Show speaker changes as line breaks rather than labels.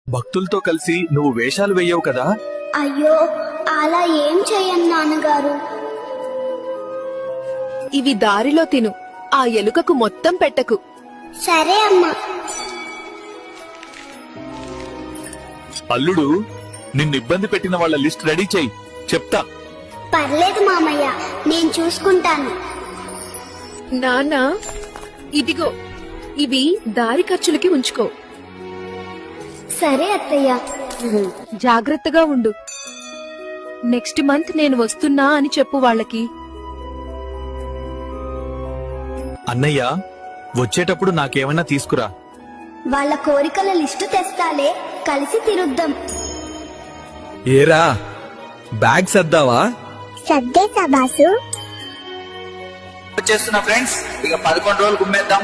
భక్తులతో కలిసి నువ్వు వేషాలు వెయ్యవు కదా?
అయ్యో, అలా ఏం చెయ్యను నాన్నగారు.
ఇవి దారిలో తిను, ఆ ఎలుకకు మొత్తం పెట్టకు.
సరే అమ్మా.
అల్లుడు, నిన్ను ఇబ్బంది పెట్టిన వాళ్ళ లిస్ట్ రెడీ చెయ్యి, చెప్తా.
పర్లేదు మామయ్య, నేను చూసుకుంటాను.
నాన్నా, ఇదిగో, ఇవి దారి ఖర్చులకి ఉంచుకో.
సరే అత్తయ్య.
జాగ్రత్తగా ఉండు. నెక్స్ట్ మంత్ నేను వస్తున్నా అని చెప్పు వాళ్ళకి.
అన్నయ్య, వచ్చేటప్పుడు నాకేమైనా తీసుకురా.
వాళ్ళ కోరికల లిస్టు తెస్తాలే, కలిసి తిరుద్దాం.
ఏరా, బ్యాగ్ సర్దావా?
సర్దేశా బాసు.
వచ్చేస్తున్నా ఫ్రెండ్స్, ఇక 11 రోజులు గుమ్మేద్దాం.